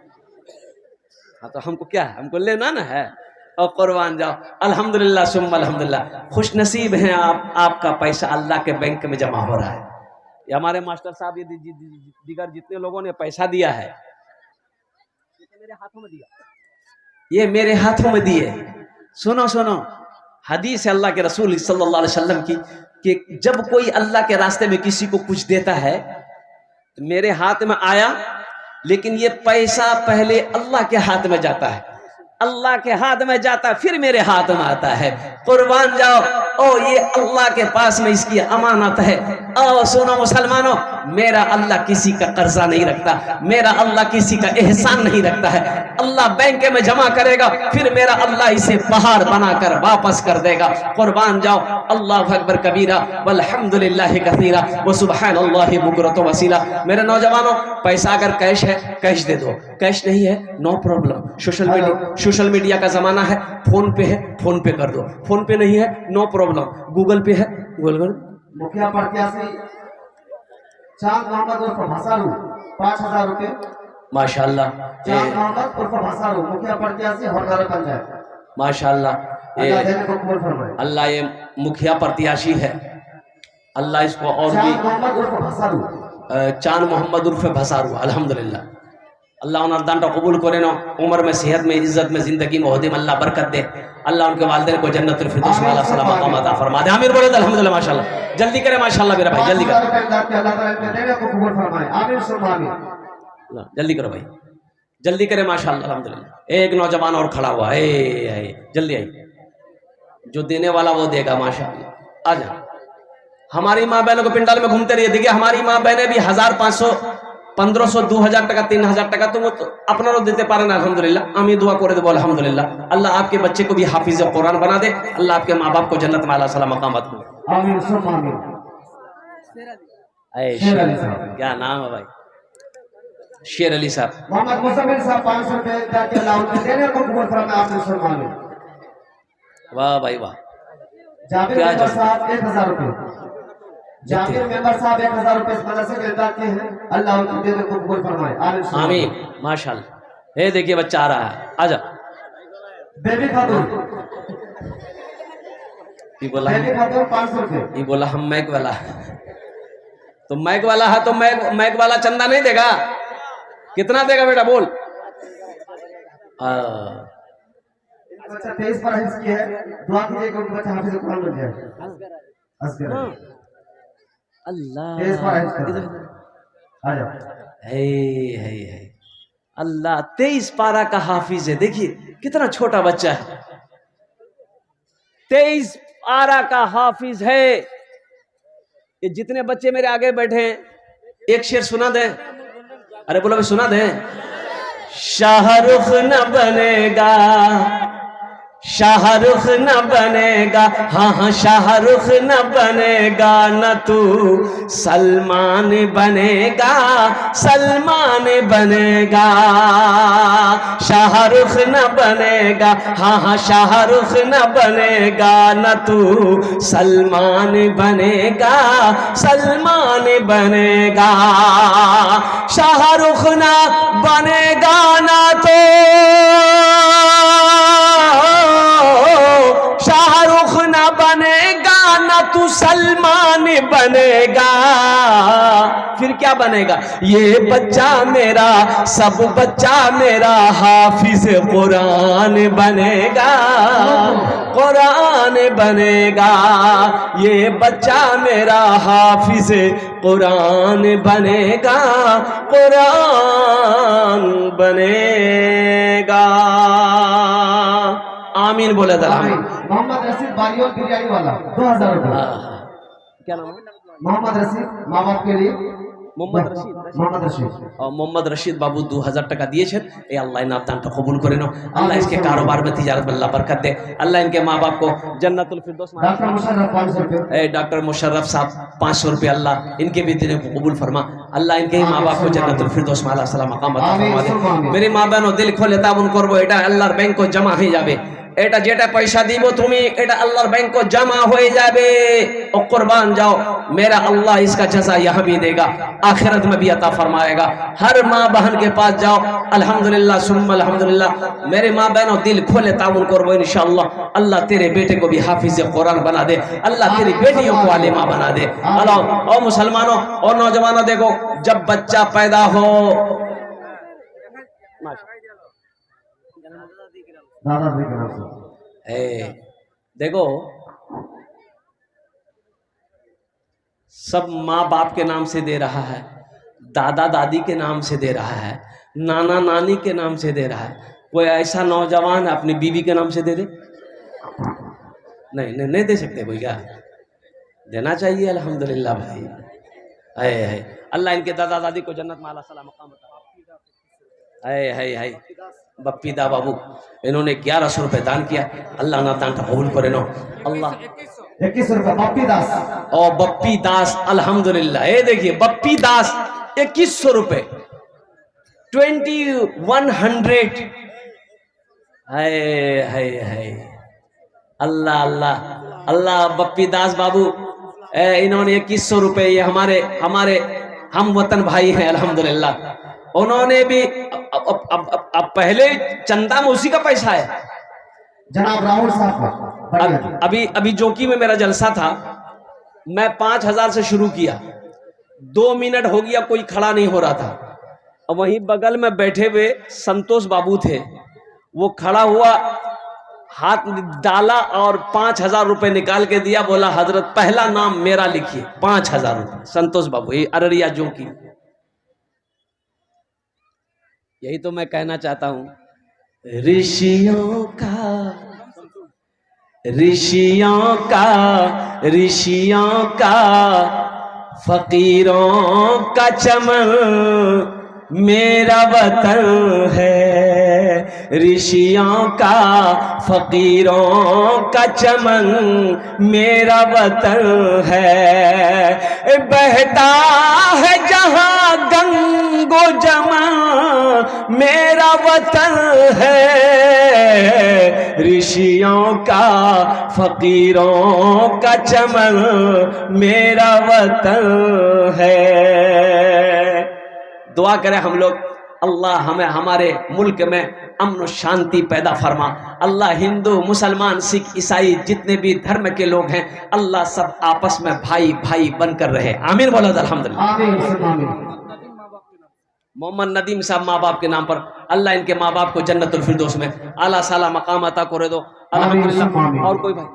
हाँ तो हमको क्या है, हमको लेना ना है। और कुर्बान जाओ। अल्हम्दुलिल्लाह सुम्मा अल्हम्दुलिल्लाह, खुश नसीब हैं आप, आपका पैसा अल्लाह के बैंक में जमा हो रहा है। ये हमारे मास्टर साहब, ये दीगर जितने लोगों ने पैसा दिया है, मेरे हाथों में दिया, ये मेरे हाथों में दिए। सुनो सुनो, हदीस है अल्लाह के रसूल सल्लल्लाहु अलैहि वसल्लम की, कि जब कोई अल्लाह के रास्ते में किसी को कुछ देता है तो मेरे हाथ में आया, लेकिन ये पैसा पहले अल्लाह के हाथ में जाता है, अल्लाह के हाथ में जाता है, फिर मेरे हाथ में आता है। कुर्बान जाओ, ओ ये अल्लाह के पास में इसकी अमानत है। ओ सुनो मुसलमानों, मेरा अल्लाह किसी का कर्जा नहीं रखता, मेरा अल्लाह किसी का एहसान नहीं रखता है। अल्लाह बैंक में जमा करेगा, फिर मेरा अल्लाह इसे पहाड़ बनाकर वापस कर देगा। कुर्बान जाओ, अल्लाह अकबर कबीरा वल्हम्दुलिल्लाहि कसीरा व सुब्हानल्लाहि बुकरतु वसीला। मेरे नौजवानों, पैसा अगर कैश है कैश दे दो, कैश नहीं है नो प्रॉब्लम। सोशल मीडिया का जमाना है, फोन पे है फोन पे कर दो, फोन पे नहीं है नो प्रॉब्लम, गूगल पे है गूगल। मुखिया प्रत्याशी चांद मोहम्मद उर्फ भसारू 5000 रुपये। माशाल्लाह, चांद मोहम्मद उर्फ भसारू मुखिया प्रत्याशी हरदारा पंचायत। माशाल्लाह, अल्लाह देने को कबूल फरमाए। अल्लाह ये मुखिया प्रत्याशी है, अल्लाह इसको और भी चांद मोहम्मद उर्फ भसारू चांद मोहम्मद उर्फ भसारू अल्हम्दुलिल्लाह, अल्लाह उन दान कबूल करे ना, उम्र में सेहत में इज्जत में जिंदगी में होदे में अल्लाह बरकत दे, अल्लाह उनके वालिदैन को जन्नतुल फिरदौस वाला सलाम मकाम अता फरमा दे। आमीन बोले अल्हम्दुलिल्लाह। माशाल्लाह, जल्दी करे माशाल्लाह मेरा भाई, जल्दी कर, अल्लाह ताला इनके देने को कबूल फरमाए। आमीन सुम्मा आमीन। जल्दी करो भाई, जल्दी करे माशाल्लाह अल्हम्दुलिल्लाह। एक नौजवान और खड़ा हुआ है, जल्दी आई, जो देने वाला वो देगा माशाल्लाह। आ जा, हमारी माँ बहनों को पिंडाल में घूमते रहिए। देखिए हमारी माँ बहनें भी 1500 1500 2000 টাকা 3000 টাকা तो वो तो अपना देते पारे ना अल्हम्दुलिल्लाह। आमी दुआ करे देबो अल्हम्दुलिल्लाह। अल्लाह आपके बच्चे को भी हाफिज कुरान बना दे, अल्लाह आपके माँ बाप को जन्नत में अल्लाह सलाम मकाम अता फरमाए। आमीन सुम्मा आमीन। शेर अली साहब, क्या नाम है भाई, शेर अली साहब। मोहम्मद मुसम्मिल साहब 500 रुपये जाके अल्लाह उनके देने को कबूल फरमाए। आमीन सुम्मा आमीन। वाह भाई वाह, जाबिर क्या मेंबर जज्बा। साहब 1000 रुपये। जाबिर मेंबर साहब 1000 रुपये इस मदरसे के अदा किए हैं, अल्लाह उनके देने को कबूल फरमाए। आमीन सुम्मा आमीन माशाल्लाह। ये देखिए बच्चा आ रहा है, आजा। बेबी खातून, ये बोला बेबी खातून 500 रुपये। ये बोला हम मैक वाला, तो मैक वाला है तो मैक वाला चंदा नहीं देगा, कितना देगा बेटा बोल। बच्चा 23 पर हिफ्ज की है, दुआ कीजिए कि उनका बच्चा हाफिज कुरान बन जाए। असगर अल्लाह 23 पर हिफ्ज कर, आ जाओ। है अल्लाह 23 पारा का हाफिज है। देखिए कितना छोटा बच्चा है, 23 पारा का हाफिज है। ये जितने बच्चे मेरे आगे बैठे हैं, एक शेर सुना दे। अरे बोलो सुना दे। शाहरुख न बनेगा, शाहरुख न बनेगा, हाँ हाँ शाहरुख न बनेगा, न तू सलमान बनेगा, सलमान बनेगा। शाहरुख न बनेगा, हाँ हाँ शाहरुख न बनेगा, न तू सलमान बनेगा, सलमान बनेगा। शाहरुख न बनेगा ना तो शाहरुख न बनेगा, ना तू सलमान बनेगा, फिर क्या बनेगा? ये बच्चा मेरा, सब बच्चा मेरा हाफिज कुरान बनेगा, कुरान बनेगा। ये बच्चा मेरा हाफिज कुरान बनेगा, कुरान बनेगा। आमीन बोले मोहम्मद रशीद बालियों बिरयानी वाला 2000 रुपये। क्या नाम है? मोहम्मद रशीद, माँ बाप के लिए मोहम्मद रशीद। मोहम्मद रशीद और मोहम्मद रशीद बाबू 2000 টাকা দিয়েছেন। এই আল্লাহ ইনাম দানটা কবুল করে নাও। আল্লাহ इसके कारोबार में तिजारत में अल्लाह बरकत दे। अल्लाह इनके माँ बाप को जन्नतुल फिरदौस। डॉक्टर मुशर्रफ 500 रुपये। डॉक्टर मुशर्रफ साहब 500 रुपये। अल्लाह इनके भी दिल को कबूल फरमा। अल्लाह इनके ही माँ बाप को जन्नतुल फिरदौस में अल्लाह सलाम मकाम अता फरमा दे। मेरी माँ बहनों दिल खोले ताबुन করব, এটা আল্লাহর ব্যাংকে জমা হয়ে যাবে। এটা যেটা পয়সা দিব তুমি, এটা আল্লাহর ব্যাংকে জমা হয়ে যাবে। ও কুরবান जाओ, मेरा अल्लाह इसका जज़ा यहाँ भी देगा, आखिरत में भी अता फरमाएगा। हर माँ बहन के पास जाओ, अल्हम्दुलिल्लाह सुम्मा अल्हम्दुलिल्लाह। मेरे माँ बहनों दिल खोले ताउन करबो इंशाअल्लाह। अल्लाह तेरे बेटे को भी हाफिज कुरान बना दे, अल्लाह तेरी बेटियों को आलिमा बना दे। अल्लाह और मुसलमानों और नौजवानों, देखो जब बच्चा पैदा हो, देखो सब माँ बाप के नाम से दे रहा है, दादा दादी के नाम से दे रहा है, नाना नानी के नाम से दे रहा है। कोई ऐसा नौजवान अपनी बीवी के नाम से दे दे? नहीं नहीं, नहीं दे सकते कोई क्या? देना चाहिए अल्हम्दुलिल्लाह भाई। है अल्लाह इनके दादा दादी को जन्नत में आला सलाम मकाम बता। है बप्पी दा बाबू, इन्होंने 1100 रुपए दान किया। अल्लाह ना दान कबूल करे नो अल्लाह। 21 रुपए बप्पी दास। और बप्पी दास अल्हम्दुलिल्लाह, ये देखिए बप्पी दास 2100 रुपए 2100। है अल्लाह अल्लाह अल्लाह। बप्पी दास बाबू इन्होंने 2100 रुपए, ये हमारे हम वतन भाई हैं अल्हम्दुलिल्लाह। उन्होंने भी अब पहले चंदा में उसी का पैसा है। जनाब राहुल साहब अभी जोकी में मेरा जलसा था, मैं 5000 से शुरू किया, 2 मिनट हो गया कोई खड़ा नहीं हो रहा था। और वहीं बगल में बैठे हुए संतोष बाबू थे, वो खड़ा हुआ, हाथ डाला और 5000 रुपए निकाल के दिया, बोला हजरत पहला नाम मेरा लिखिए, 5000 रुपए। संतोष बाबू, ये अररिया जोकी। यही तो मैं कहना चाहता हूं, ऋषियों का फकीरों का चमन मेरा वतन है। ऋषियों का फकीरों का चमन मेरा वतन है। बहता है जहां गंगो जमा मेरा वतन है। ऋषियों का फकीरों का चमन मेरा वतन है। दुआ करें हम लोग, अल्लाह हमें हमारे मुल्क में अमन शांति पैदा फरमा। अल्लाह हिंदू मुसलमान सिख ईसाई जितने भी धर्म के लोग हैं, अल्लाह सब आपस में भाई भाई बनकर रहे। आमीन बोलो अल्हम्दुलिल्लाह। मोहम्मद नदीम साहब माँ बाप के नाम पर, अल्लाह इनके माँ बाप को जन्नतुल फिरदौस में आला साला मकाम अता करे दो अल्हम्दुलिल्लाह। और कोई भाई